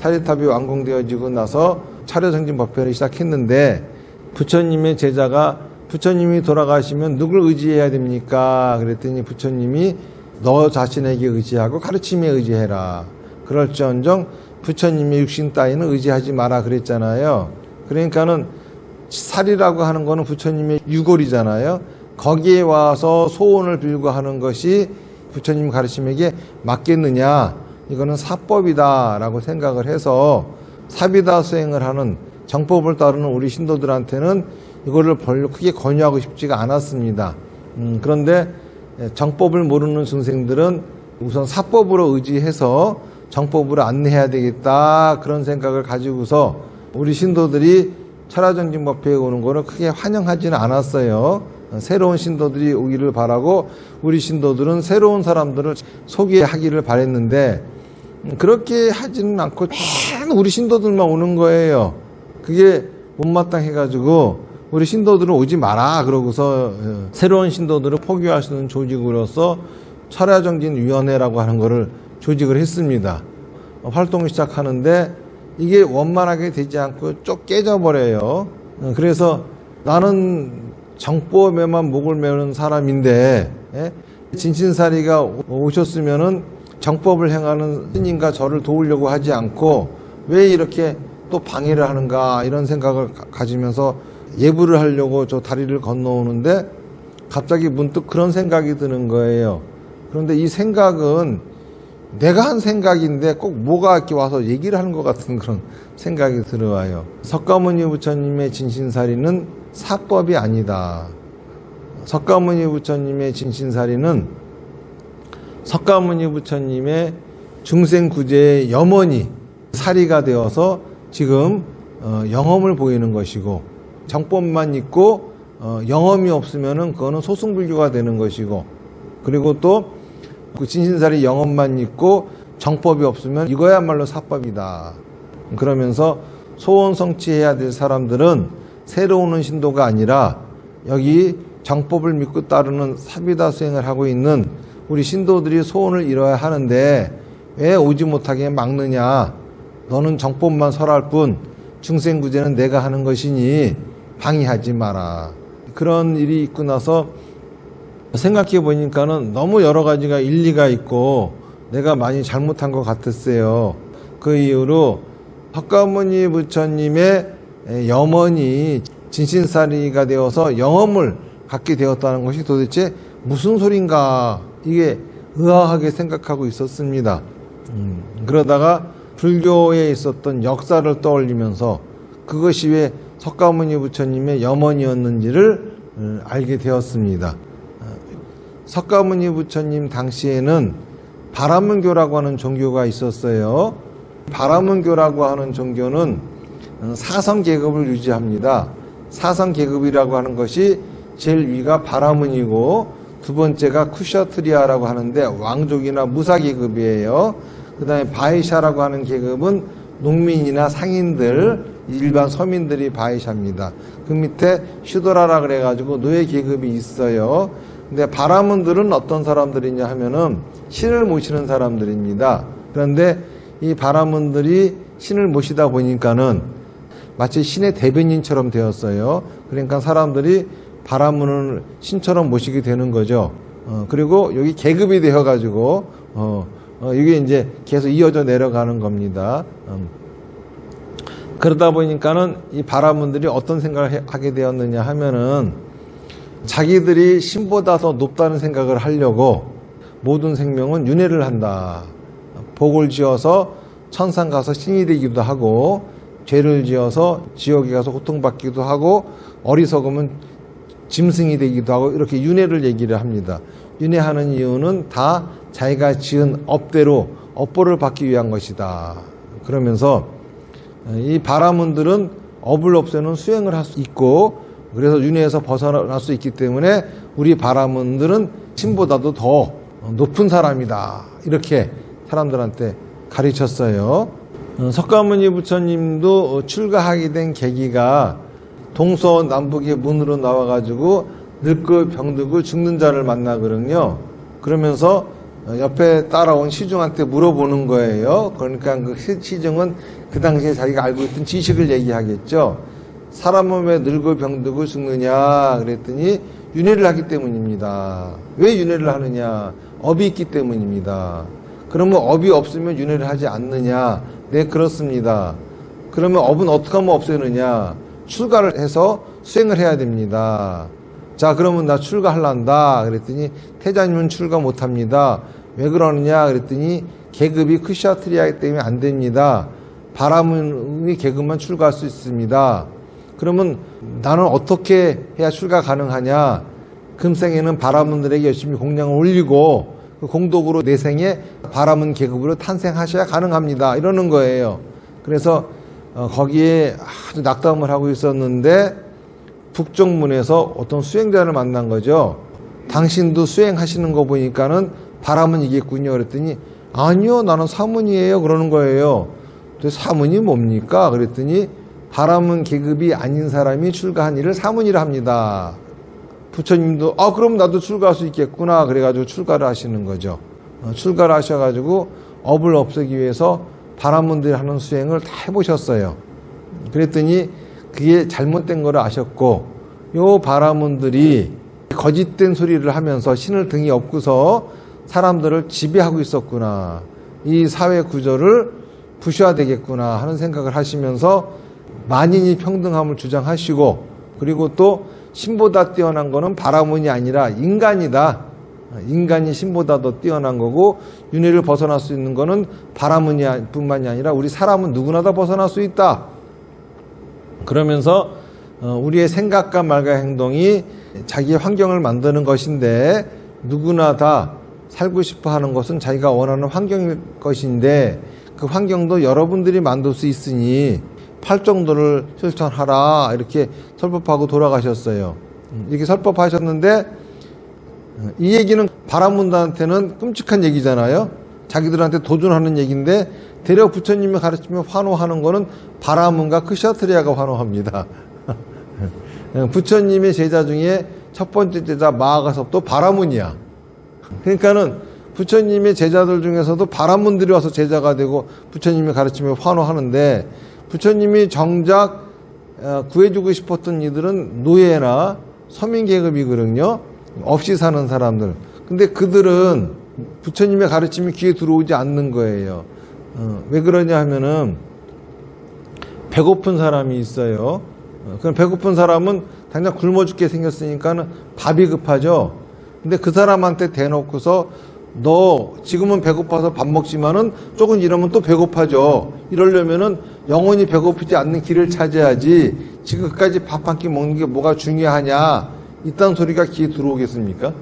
사리탑이 완공되어지고 나서 차려정진법회를 시작했는데 부처님의 제자가 부처님이 돌아가시면 누굴 의지해야 됩니까? 그랬더니 부처님이 너 자신에게 의지하고 가르침에 의지해라. 그럴지언정 부처님의 육신 따위는 의지하지 마라 그랬잖아요. 그러니까는 살이라고 하는 거는 부처님의 유골이잖아요. 거기에 와서 소원을 빌고 하는 것이 부처님 가르침에게 맞겠느냐? 이거는 사법이다라고 생각을 해서 사비다 수행을 하는 정법을 따르는 우리 신도들한테는 이거를 별로 크게 권유하고 싶지가 않았습니다. 그런데 정법을 모르는 중생들은 우선 사법으로 의지해서 정법으로 안내해야 되겠다 그런 생각을 가지고서 우리 신도들이 차려정진법회에 오는 거를 크게 환영하지는 않았어요. 새로운 신도들이 오기를 바라고 우리 신도들은 새로운 사람들을 소개하기를 바랬는데 그렇게 하지는 않고 참 우리 신도들만 오는 거예요. 그게 못마땅해가지고 우리 신도들은 오지 마라 그러고서 새로운 신도들을 포교할 수 있는 조직으로서 차려정진위원회라고 하는 거를 조직을 했습니다. 활동을 시작하는데 이게 원만하게 되지 않고 쭉 깨져버려요. 그래서 나는 정법에만 목을 메우는 사람인데 진신사리가 오셨으면은 정법을 행하는 스님과 저를 도우려고 하지 않고 왜 이렇게 또 방해를 하는가 이런 생각을 가지면서 예불을 하려고 저 다리를 건너오는데 갑자기 문득 그런 생각이 드는 거예요. 그런데 이 생각은 내가 한 생각인데 꼭 뭐가 이렇게 와서 얘기를 하는 것 같은 그런 생각이 들어와요. 석가모니 부처님의 진신사리는 사법이 아니다. 석가모니 부처님의 진신사리는 석가모니 부처님의 중생구제의 염원이 사리가 되어서 지금 영험을 보이는 것이고 정법만 있고 영험이 없으면은 그거는 소승불교가 되는 것이고 그리고 또 그 진신사리 영험만 있고 정법이 없으면 이거야말로 사법이다. 그러면서 소원 성취해야 될 사람들은 새로 오는 신도가 아니라 여기 정법을 믿고 따르는 사비다 수행을 하고 있는 우리 신도들이 소원을 이뤄야 하는데 왜 오지 못하게 막느냐. 너는 정법만 설할 뿐 중생구제는 내가 하는 것이니 방해하지 마라. 그런 일이 있고 나서 생각해 보니까는 너무 여러 가지가 일리가 있고 내가 많이 잘못한 것 같았어요. 그 이후로 석가모니 부처님의 염원이 진신사리가 되어서 영험을 갖게 되었다는 것이 도대체 무슨 소린가 이게 의아하게 생각하고 있었습니다. 그러다가 불교에 있었던 역사를 떠올리면서 그것이 왜 석가모니 부처님의 염원이었는지를 알게 되었습니다. 석가모니 부처님 당시에는 바라문교라고 하는 종교가 있었어요. 바라문교라고 하는 종교는 사성계급을 유지합니다. 사성계급이라고 하는 것이 제일 위가 바라문이고 두 번째가 쿠셔트리아라고 하는데 왕족이나 무사계급이에요. 그 다음에 바이샤라고 하는 계급은 농민이나 상인들, 일반 서민들이 바이샤입니다. 그 밑에 슈도라라 그래가지고 노예 계급이 있어요. 근데 바라문들은 어떤 사람들이냐 하면은 신을 모시는 사람들입니다. 그런데 이 바라문들이 신을 모시다 보니까는 마치 신의 대변인처럼 되었어요. 그러니까 사람들이 바라문을 신처럼 모시게 되는 거죠. 그리고 여기 계급이 되어가지고 이게 이제 계속 이어져 내려가는 겁니다. 그러다 보니까는 이 바라문들이 어떤 생각을 하게 되었느냐 하면은 자기들이 신보다 더 높다는 생각을 하려고 모든 생명은 윤회를 한다. 복을 지어서 천상 가서 신이 되기도 하고 죄를 지어서 지옥에 가서 고통받기도 하고 어리석으면 짐승이 되기도 하고 이렇게 윤회를 얘기를 합니다. 윤회하는 이유는 다 자기가 지은 업대로 업보를 받기 위한 것이다. 그러면서 이 바라문들은 업을 없애는 수행을 할 수 있고 그래서 윤회에서 벗어날 수 있기 때문에 우리 바라문들은 신보다도 더 높은 사람이다. 이렇게 사람들한테 가르쳤어요. 석가모니 부처님도 출가하게 된 계기가 동서남북의 문으로 나와가지고 늙고 병들고 죽는 자를 만나거든요. 그러면서 옆에 따라온 시중한테 물어보는 거예요. 그러니까 그 시중은 그 당시에 자기가 알고 있던 지식을 얘기하겠죠. 사람 몸에 늙고 병들고 죽느냐 그랬더니 윤회를 하기 때문입니다. 왜 윤회를 하느냐? 업이 있기 때문입니다. 그러면 업이 없으면 윤회를 하지 않느냐? 네, 그렇습니다. 그러면 업은 어떻게 하면 없애느냐? 출가를 해서 수행을 해야 됩니다. 자, 그러면 나 출가할란다 그랬더니 태자님은 출가 못합니다. 왜 그러느냐 그랬더니 계급이 크샤트리아이기 때문에 안 됩니다. 바라문의 계급만 출가할 수 있습니다. 그러면 나는 어떻게 해야 출가 가능하냐? 금생에는 바라문들에게 열심히 공양을 올리고 그 공덕으로 내생에 바라문 계급으로 탄생하셔야 가능합니다. 이러는 거예요. 그래서 거기에 아주 낙담을 하고 있었는데 북정문에서 어떤 수행자를 만난 거죠. 당신도 수행하시는 거 보니까는 바라문이겠군요. 그랬더니 아니요, 나는 사문이에요. 그러는 거예요. 사문이 뭡니까? 그랬더니 바라문 계급이 아닌 사람이 출가한 일을 사문이라 합니다. 부처님도 그럼 나도 출가할 수 있겠구나 그래가지고 출가를 하시는 거죠. 출가를 하셔가지고 업을 없애기 위해서 바라문들이 하는 수행을 다 해보셨어요. 그랬더니 그게 잘못된 걸 아셨고 요 바라문들이 거짓된 소리를 하면서 신을 등에 업고서 사람들을 지배하고 있었구나. 이 사회 구조를 부셔야 되겠구나 하는 생각을 하시면서 만인이 평등함을 주장하시고 그리고 또 신보다 뛰어난 거는 바라문이 아니라 인간이다. 인간이 신보다 더 뛰어난 거고 윤회를 벗어날 수 있는 거는 바라문이 뿐만이 아니라 우리 사람은 누구나 다 벗어날 수 있다. 그러면서 우리의 생각과 말과 행동이 자기의 환경을 만드는 것인데 누구나 다 살고 싶어 하는 것은 자기가 원하는 환경일 것인데 그 환경도 여러분들이 만들 수 있으니 팔정도를 실천하라 이렇게 설법하고 돌아가셨어요. 이렇게 설법하셨는데 이 얘기는 바라문들한테는 끔찍한 얘기잖아요. 자기들한테 도전하는 얘기인데 대려 부처님이 가르치면 환호하는 거는 바라문과 크샤트리아가 환호합니다. 부처님의 제자 중에 첫 번째 제자 마하가섭도 바라문이야. 그러니까는 부처님의 제자들 중에서도 바라문들이 와서 제자가 되고 부처님이 가르치면 환호하는데 부처님이 정작 구해주고 싶었던 이들은 노예나 서민계급이거든요. 없이 사는 사람들. 근데 그들은 부처님의 가르침이 귀에 들어오지 않는 거예요. 왜 그러냐 하면은 배고픈 사람이 있어요. 그럼 배고픈 사람은 당장 굶어 죽게 생겼으니까는 밥이 급하죠. 근데 그 사람한테 대놓고서 너 지금은 배고파서 밥 먹지만은 조금 이러면 또 배고파져. 이러려면은 영원히 배고프지 않는 길을 찾아야지. 지금까지 밥 한 끼 먹는 게 뭐가 중요하냐. 이딴 소리가 귀에 들어오겠습니까?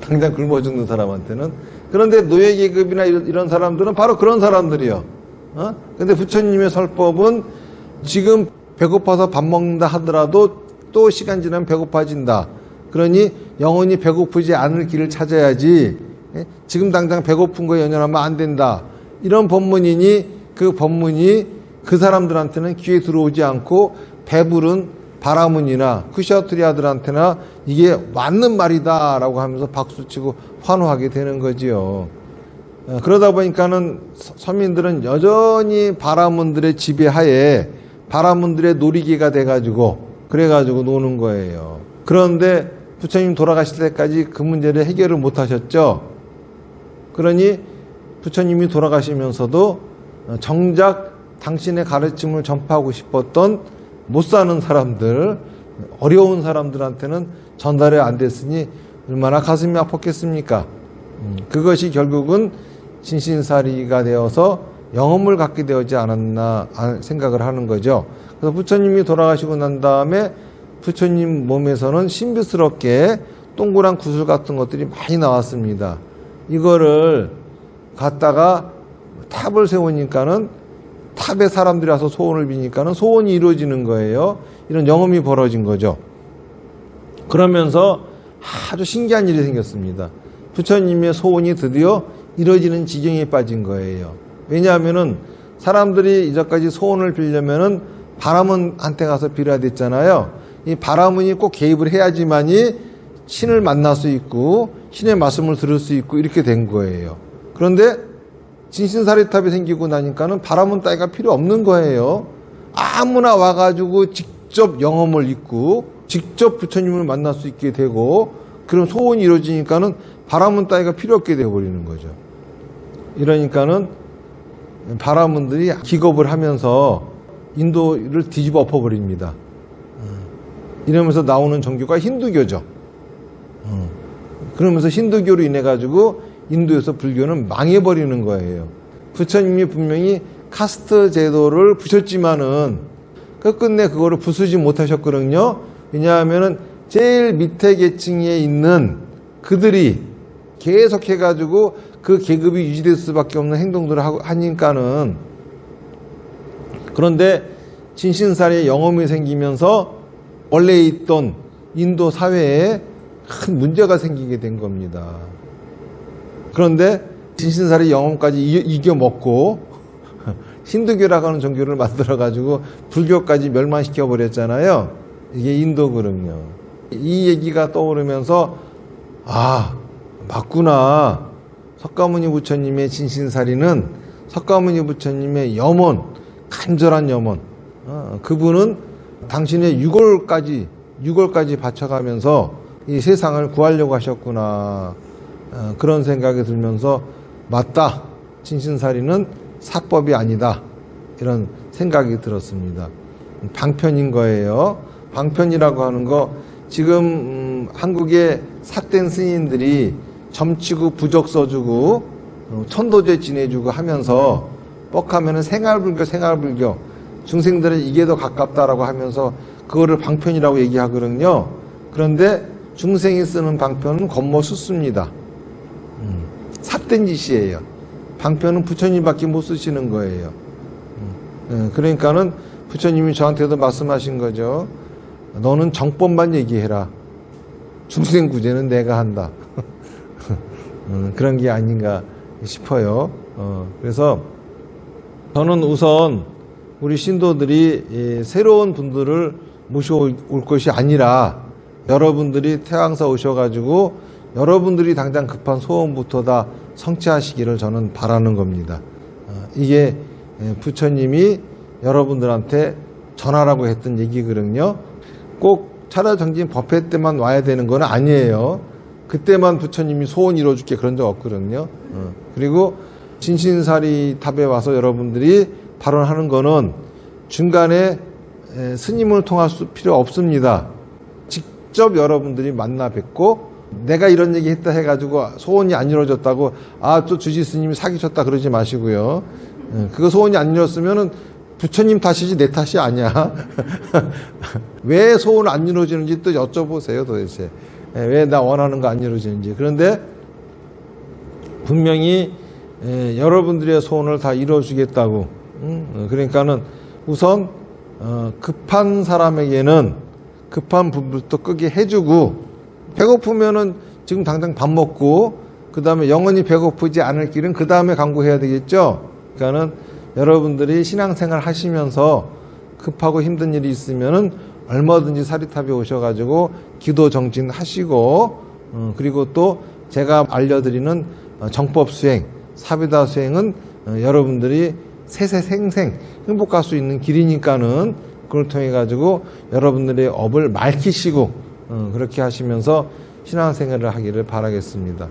당장 굶어 죽는 사람한테는. 그런데 노예계급이나 이런 사람들은 바로 그런 사람들이요. 근데 부처님의 설법은 지금 배고파서 밥 먹는다 하더라도 또 시간 지나면 배고파진다. 그러니 영원히 배고프지 않을 길을 찾아야지. 지금 당장 배고픈 거에 연연하면 안 된다. 이런 법문이니 그 법문이 그 사람들한테는 귀에 들어오지 않고 배부른 바라문이나 쿠샤트리아들한테나 이게 맞는 말이다 라고 하면서 박수치고 환호하게 되는 거지요. 그러다 보니까는 서민들은 여전히 바라문들의 지배하에 바라문들의 놀이기가 돼가지고 그래가지고 노는 거예요. 그런데 부처님 돌아가실 때까지 그 문제를 해결을 못 하셨죠. 그러니 부처님이 돌아가시면서도 정작 당신의 가르침을 전파하고 싶었던 못 사는 사람들, 어려운 사람들한테는 전달이 안 됐으니 얼마나 가슴이 아팠겠습니까? 그것이 결국은 진신사리가 되어서 영험을 갖게 되지 않았나 생각을 하는 거죠. 그래서 부처님이 돌아가시고 난 다음에 부처님 몸에서는 신비스럽게 동그란 구슬 같은 것들이 많이 나왔습니다. 이거를 갖다가 탑을 세우니까는 탑에 사람들이 와서 소원을 비니까는 소원이 이루어지는 거예요. 이런 영험이 벌어진 거죠. 그러면서 아주 신기한 일이 생겼습니다. 부처님의 소원이 드디어 이루어지는 지경에 빠진 거예요. 왜냐하면은 사람들이 이제까지 소원을 빌려면은 바라문한테 가서 빌어야 됐잖아요. 이 바라문이 꼭 개입을 해야지만이 신을 만날 수 있고 신의 말씀을 들을 수 있고 이렇게 된 거예요. 그런데 진신사리탑이 생기고 나니까는 바라문 따위가 필요 없는 거예요. 아무나 와가지고 직접 영험을 입고 직접 부처님을 만날 수 있게 되고 그런 소원이 이루어지니까는 바라문 따위가 필요 없게 되어버리는 거죠. 이러니까는 바라문들이 기겁을 하면서 인도를 뒤집어 엎어버립니다. 이러면서 나오는 종교가 힌두교죠. 그러면서 힌두교로 인해 가지고 인도에서 불교는 망해버리는 거예요. 부처님이 분명히 카스트 제도를 부셨지만은 끝끝내 그거를 부수지 못하셨거든요. 왜냐하면은 제일 밑에 계층에 있는 그들이 계속 해가지고 그 계급이 유지될 수밖에 없는 행동들을 하니까는. 그런데 진신사리의 영험이 생기면서 원래 있던 인도 사회에 큰 문제가 생기게 된 겁니다. 그런데 진신사리 영험까지 이겨먹고 힌두교라고 하는 종교를 만들어가지고 불교까지 멸망시켜 버렸잖아요. 이게 인도거든요. 이 얘기가 떠오르면서 아 맞구나. 석가모니 부처님의 진신사리는 석가모니 부처님의 염원, 간절한 염원. 그분은 당신의 유골까지 바쳐가면서 이 세상을 구하려고 하셨구나. 그런 생각이 들면서 맞다. 진신사리는 사법이 아니다. 이런 생각이 들었습니다. 방편인 거예요. 방편이라고 하는 거 지금 한국의 삿된 스님들이 점치고 부적 써주고 천도제 지내주고 하면서 뻑하면은 생활불교 중생들은 이게 더 가깝다라고 하면서 그거를 방편이라고 얘기하거든요. 그런데 중생이 쓰는 방편은 겉멋수습니다. 삿된 짓이에요. 방편은 부처님밖에 못 쓰시는 거예요. 그러니까는 부처님이 저한테도 말씀하신 거죠. 너는 정법만 얘기해라. 중생 구제는 내가 한다. 그런 게 아닌가 싶어요. 그래서 저는 우선 우리 신도들이 새로운 분들을 모셔올 것이 아니라 여러분들이 태왕사 오셔가지고 여러분들이 당장 급한 소원부터 다 성취하시기를 저는 바라는 겁니다. 이게 부처님이 여러분들한테 전하라고 했던 얘기거든요. 꼭 차라정진 법회 때만 와야 되는 건 아니에요. 그때만 부처님이 소원 이뤄줄게 그런 적 없거든요. 그리고 진신사리 탑에 와서 여러분들이 발언하는 거는 중간에 스님을 통할 필요 없습니다. 직접 여러분들이 만나 뵙고 내가 이런 얘기 했다 해가지고 소원이 안 이루어졌다고 또 주지 스님이 사기쳤다 그러지 마시고요. 그거 소원이 안 이루어졌으면은 부처님 탓이지 내 탓이 아니야. 왜 소원 안 이루어지는지 또 여쭤보세요 도대체. 왜 나 원하는 거 안 이루어지는지. 그런데 분명히 여러분들의 소원을 다 이루어주겠다고. 그러니까는 우선 급한 사람에게는 급한 불부터 끄게 해주고 배고프면은 지금 당장 밥 먹고 그 다음에 영원히 배고프지 않을 길은 그 다음에 강구해야 되겠죠. 그러니까는 여러분들이 신앙생활 하시면서 급하고 힘든 일이 있으면은 얼마든지 사리탑에 오셔가지고 기도 정진 하시고 그리고 또 제가 알려드리는 정법 수행, 사비다 수행은 여러분들이 세세생생 행복할 수 있는 길이니까는 그걸 통해 가지고 여러분들의 업을 맑히시고 그렇게 하시면서 신앙생활을 하기를 바라겠습니다.